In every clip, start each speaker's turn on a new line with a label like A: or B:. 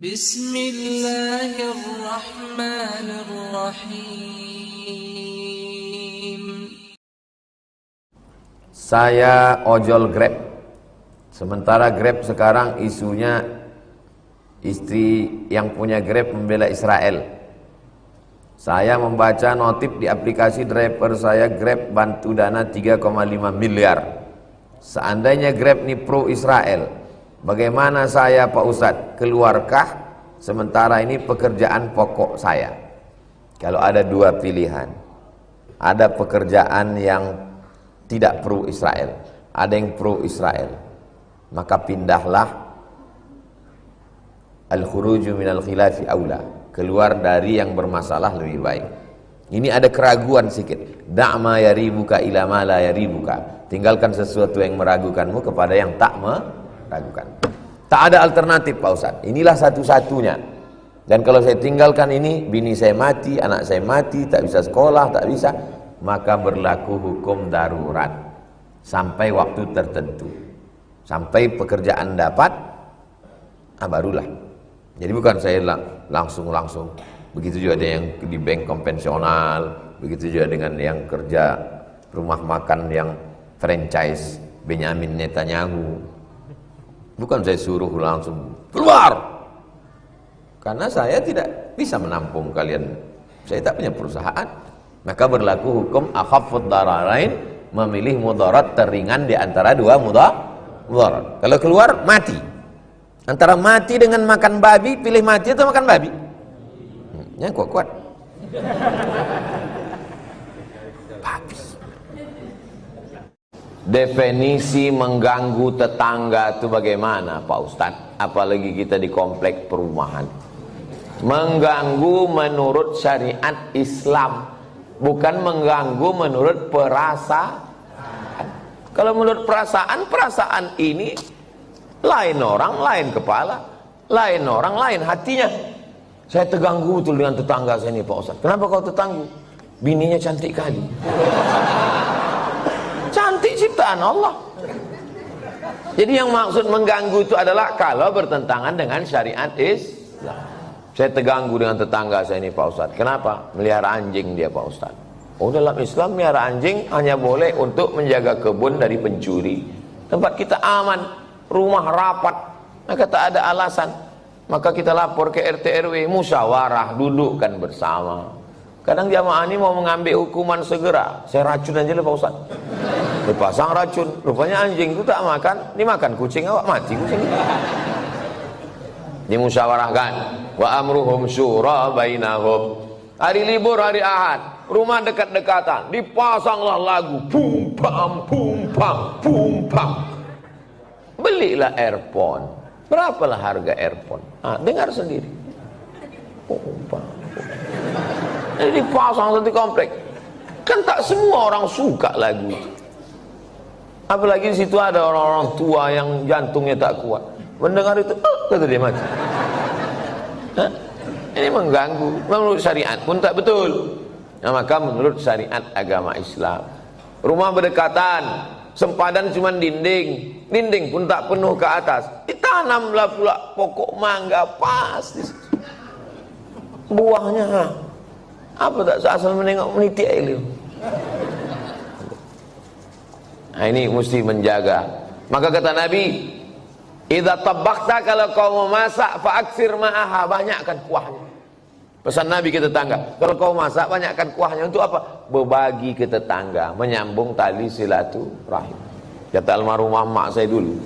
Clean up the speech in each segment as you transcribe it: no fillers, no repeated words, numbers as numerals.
A: Bismillahirrahmanirrahim.
B: Saya ojol Grab. Sementara Grab sekarang isunya istri yang punya Grab membela Israel. Saya membaca notif di aplikasi driver saya Grab bantu dana 3,5 miliar. Seandainya Grab ini pro Israel, bagaimana saya Pak Ustadz? Keluarkah? Sementara ini pekerjaan pokok saya. Kalau ada dua pilihan, ada pekerjaan yang tidak pro Israel, ada yang pro Israel, maka pindahlah. Al-khuruju minal khilafi aula, keluar dari yang bermasalah lebih baik. Ini ada keraguan sedikit. Da'ma yaribuka ila ma la yaribuka, tinggalkan sesuatu yang meragukanmu kepada yang tak meragukan. Tak ada alternatif Pak Ustaz, inilah satu-satunya. Dan kalau saya tinggalkan ini, bini saya mati, anak saya mati, tak bisa sekolah, tak bisa, maka berlaku hukum darurat sampai waktu tertentu, sampai pekerjaan dapat, barulah. Jadi bukan saya langsung. Begitu juga ada yang di bank konvensional, begitu juga dengan yang kerja rumah makan yang franchise Benyamin Netanyahu. Bukan saya suruh langsung keluar, karena saya tidak bisa menampung kalian, saya tak punya perusahaan. Maka berlaku hukum akhaffud dararain, memilih mudarat teringan di antara dua mudarat. Kalau keluar mati, antara mati dengan makan babi, pilih mati atau makan babi? Ya kuat. Babi. Definisi mengganggu tetangga itu bagaimana Pak Ustadz? Apalagi kita di komplek perumahan. Mengganggu menurut syariat Islam, bukan mengganggu menurut perasaan. Kalau menurut perasaan ini lain orang, lain kepala, lain orang, lain hatinya. Saya terganggu betul dengan tetangga saya ini Pak Ustadz. Kenapa kau terganggu? Bininya cantik kali. Cantik ciptaan Allah. Jadi yang maksud mengganggu itu adalah kalau bertentangan dengan syariat Islam. Saya terganggu dengan tetangga saya ini Pak Ustadz. Kenapa? Melihara anjing dia Pak Ustadz. Oh, dalam Islam melihara anjing hanya boleh untuk menjaga kebun dari pencuri. Tempat kita aman, rumah rapat, maka tak ada alasan. Maka kita lapor ke RT RW, musyawarah, dudukkan bersama. Kadang jamaah ini mau mengambil hukuman segera, saya racun aja lah Pak Ustaz. Dipasang racun, rupanya anjing itu tak makan, dimakan kucing, awak mati kucing. Dimusyawarahkan, wa amruhum syura bainahum. Hari libur, hari Ahad, rumah dekat-dekatan, dipasanglah lagu, pum pam, belilah earphone. Berapalah harga earphone? Dengar sendiri. Pum pam. Jadi dipasang satu komplek. Kan tak semua orang suka lagu itu. Apalagi di situ ada orang-orang tua yang jantungnya tak kuat. Mendengar itu, kata dia mati. Ini mengganggu. Menurut syariat pun tak betul. Nah, maka menurut syariat agama Islam, rumah berdekatan, sempadan cuma dinding, dinding pun tak penuh ke atas, ditanamlah pula pokok mangga pas di situ. Buahnya apa tak asal menengok meniti air. Nah, ini mesti menjaga. Maka kata Nabi, idza tabakhta, kalau kau memasak, fa'aksir ma'aha, banyakkan kuahnya. Pesan Nabi ke tetangga, kalau kau masak banyakkan kuahnya. Untuk apa? Berbagi ke tetangga, menyambung tali silaturahim. Kata almarhumah mak saya dulu,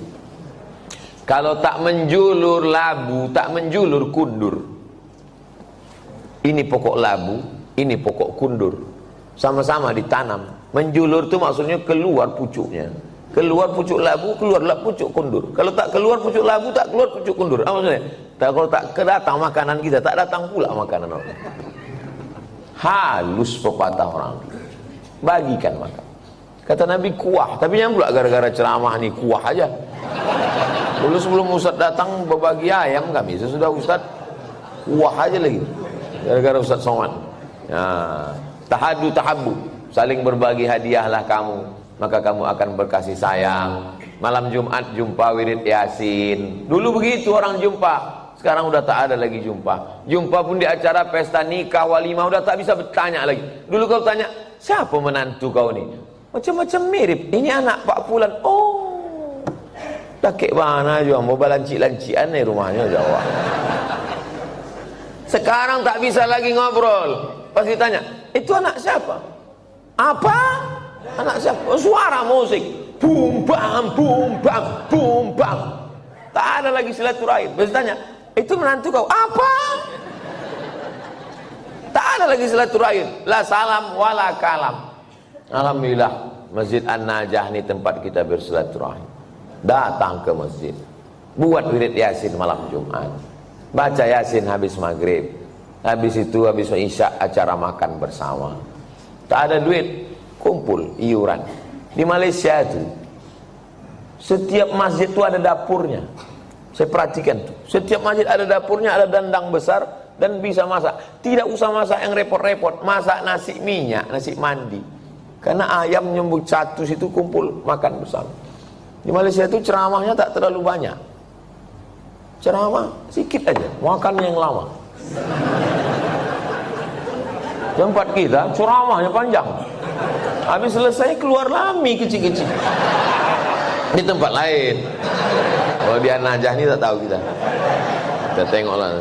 B: kalau tak menjulur labu, tak menjulur kundur. Ini pokok labu, ini pokok kundur, sama-sama ditanam. Menjulur itu maksudnya keluar pucuknya. Keluar pucuk labu, keluarlah pucuk kundur. Kalau tak keluar pucuk labu, tak keluar pucuk kundur. Apa maksudnya? Kalau tak kedatang makanan kita, tak datang pula makanan orang. Halus pepatah orang. Bagikan makan. Kata Nabi kuah, tapi yang pula gara-gara ceramah ni kuah aja. Dulu sebelum Ustaz datang berbagi ayam kami, sesudah Ustaz kuah aja lagi. Gara-gara Ustaz Somad. Nah, tahadu tahabbu, saling berbagi hadiahlah kamu, maka kamu akan berkasih sayang. Malam Jumat jumpa wirid Yasin. Dulu begitu orang jumpa. Sekarang udah tak ada lagi jumpa. Jumpa pun di acara pesta nikah, walimah, udah tak bisa bertanya lagi. Dulu kau tanya, siapa menantu kau nih? Macam-macam mirip. Ini anak Pak Fulan. Oh, tak mana juga, mau balancik-lancian nih rumahnya Jawa. Sekarang tak bisa lagi ngobrol. Pas ditanya, itu anak siapa? Apa? Anak siapa? Suara musik. Bum bam, bum bam, bum bam. Tak ada lagi silaturahim. Pas ditanya, itu menantu kau. Apa? Tak ada lagi silaturahim. La salam wala kalam. Alhamdulillah, Masjid An-Najah ini tempat kita bersilaturahim. Datang ke masjid, buat wirid Yasin malam Jumat, baca Yasin habis maghrib, habis itu habis isya acara makan bersama. Tak ada duit, kumpul iuran. Di Malaysia itu setiap masjid itu ada dapurnya. Saya perhatikan tuh, setiap masjid ada dapurnya, ada dandang besar dan bisa masak. Tidak usah masak yang repot-repot, masak nasi minyak, nasi mandi. Karena ayam nyembut catus itu kumpul makan bersama. Di Malaysia itu ceramahnya tak terlalu banyak. Ceramah sedikit aja, makan yang lama. Tempat kita ceramahnya panjang. Habis selesai keluar lami kecil-kecil. Di tempat lain. Kalau di An-Najah ini tak tahu kita. Kita tengoklah.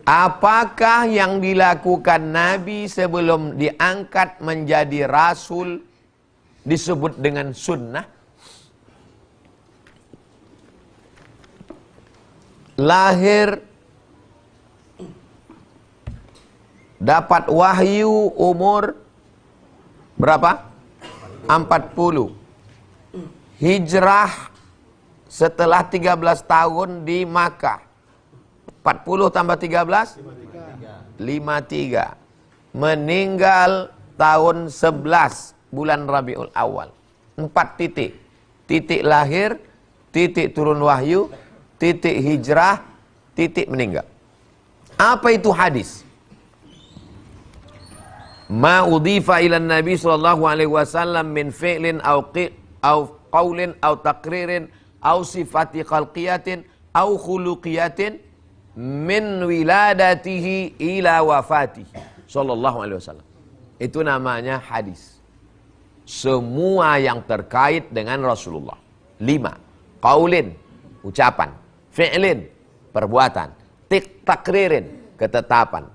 B: Apakah yang dilakukan Nabi sebelum diangkat menjadi Rasul disebut dengan sunnah? Lahir, dapat wahyu umur berapa? 40. Hijrah setelah 13 tahun di Makkah. 40 tambah 13? 53. Meninggal tahun 11 bulan Rabiul Awal. 4 titik. Titik lahir, titik turun wahyu, titik hijrah, titik meninggal. Apa itu hadis? Ma udhifa ila Nabi sallallahu alaihi wasallam min fi'lin aw qaulin aw taqririn aw sifati khalqiyatin aw khuluqiyatin min wiladatihi ila wafatihi sallallahu alaihi wasallam. Itu namanya hadis. Semua yang terkait dengan Rasulullah. 5. Qaulin, ucapan. Fi'lin, perbuatan. Takririn, ketetapan.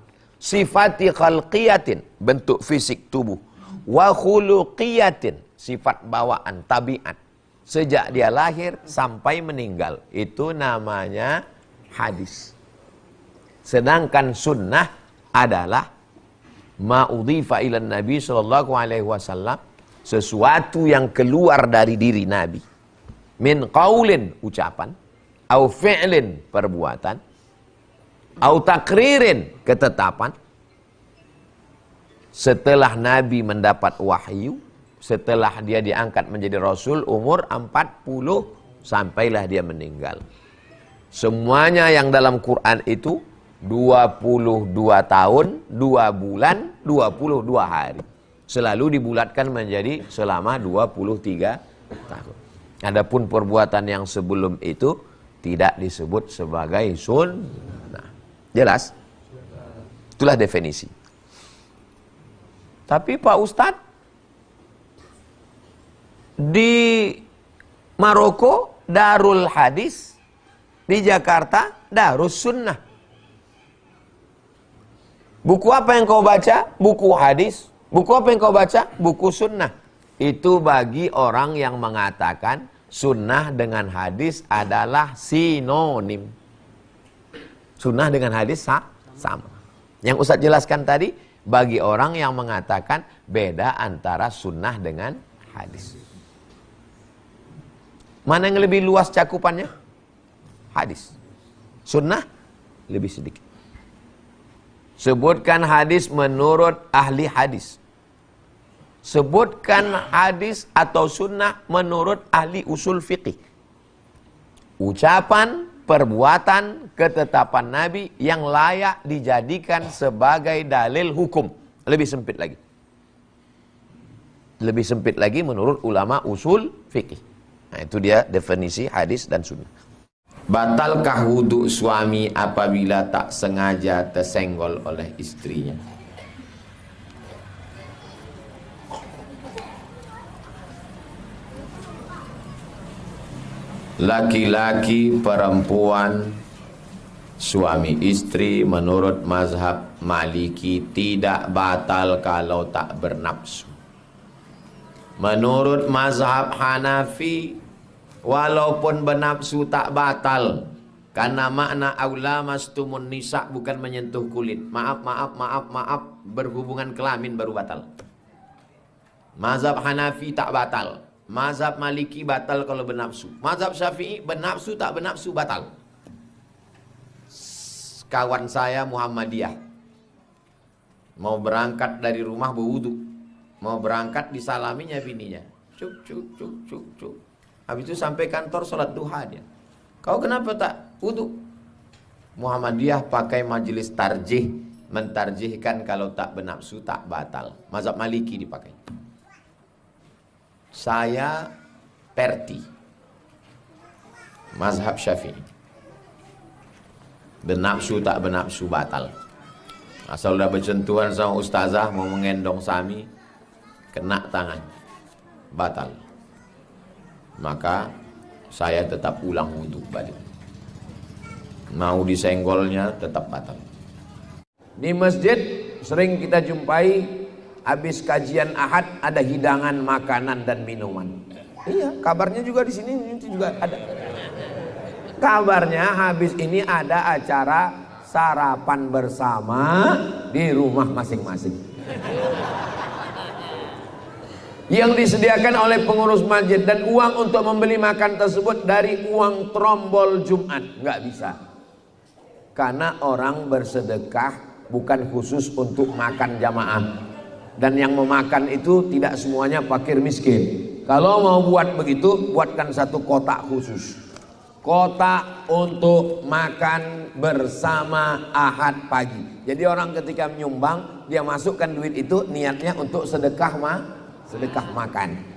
B: Sifati khalqiyatin, bentuk fisik tubuh. Wa khuluqiyatin, sifat bawaan, tabiat. Sejak dia lahir sampai meninggal. Itu namanya hadis. Sedangkan sunnah adalah ma'udhifa ilan Nabi sallallahu alaihi wasallam, sesuatu yang keluar dari diri Nabi. Min qaulin, ucapan, au fi'lin, perbuatan, au takririn, ketetapan. Setelah Nabi mendapat wahyu, setelah dia diangkat menjadi Rasul umur 40 sampailah dia meninggal. Semuanya yang dalam Quran itu 22 tahun, 2 bulan, 22 hari. Selalu dibulatkan menjadi selama 23 tahun. Adapun perbuatan yang sebelum itu tidak disebut sebagai sunnah. Jelas? Itulah definisi. Tapi Pak Ustadz, di Maroko Darul Hadis, di Jakarta Darus Sunnah. Buku apa yang kau baca? Buku hadis. Buku apa yang kau baca? Buku sunnah. Itu bagi orang yang mengatakan sunnah dengan hadis adalah sinonim. Sunnah dengan hadis sama. Yang Ustaz jelaskan tadi, bagi orang yang mengatakan beda antara sunnah dengan hadis. Mana yang lebih luas cakupannya? Hadis. Sunnah lebih sedikit. Sebutkan hadis menurut ahli hadis. Sebutkan hadis atau sunnah menurut ahli usul fiqih. Ucapan, perbuatan, ketetapan Nabi yang layak dijadikan sebagai dalil hukum. Lebih sempit lagi. Lebih sempit lagi menurut ulama usul fiqih. Nah, itu dia definisi hadis dan sunnah. Batalkah wudhu suami apabila tak sengaja tersenggol oleh istrinya? Laki-laki, perempuan, suami istri menurut mazhab Maliki tidak batal kalau tak bernafsu. Menurut mazhab Hanafi, walaupun bernafsu tak batal, karena makna aula mastumun nisa bukan menyentuh kulit. Maaf, berhubungan kelamin baru batal. Mazhab Hanafi tak batal. Mazhab Maliki batal kalau bernafsu. Mazhab Syafi'i bernafsu tak bernafsu batal. Kawan saya Muhammadiyah mau berangkat dari rumah berwudu, mau berangkat disalaminya bininya, cuk. Habis itu sampai kantor sholat duha dia. Kau kenapa tak wudu? Muhammadiyah pakai majelis tarjih, mentarjihkan kalau tak bernafsu tak batal. Mazhab Maliki dipakai. Saya Perti, mazhab Syafi'i. Bernafsu tak bernafsu batal. Asal udah bersentuhan sama ustazah mau mengendong sami, kena tangan, batal. Maka saya tetap ulang wudhu balik. Mau disenggolnya tetap batal. Di masjid sering kita jumpai habis kajian Ahad ada hidangan makanan dan minuman. Iya, kabarnya juga di sini juga ada. Kabarnya habis ini ada acara sarapan bersama di rumah masing-masing. Yang disediakan oleh pengurus masjid, dan uang untuk membeli makan tersebut dari uang trombol Jumat. Nggak bisa. Karena orang bersedekah bukan khusus untuk makan jamaah. Dan yang memakan itu tidak semuanya fakir miskin. Kalau mau buat begitu, buatkan satu kotak khusus. Kotak untuk makan bersama Ahad pagi. Jadi orang ketika menyumbang, dia masukkan duit itu niatnya untuk sedekah makan.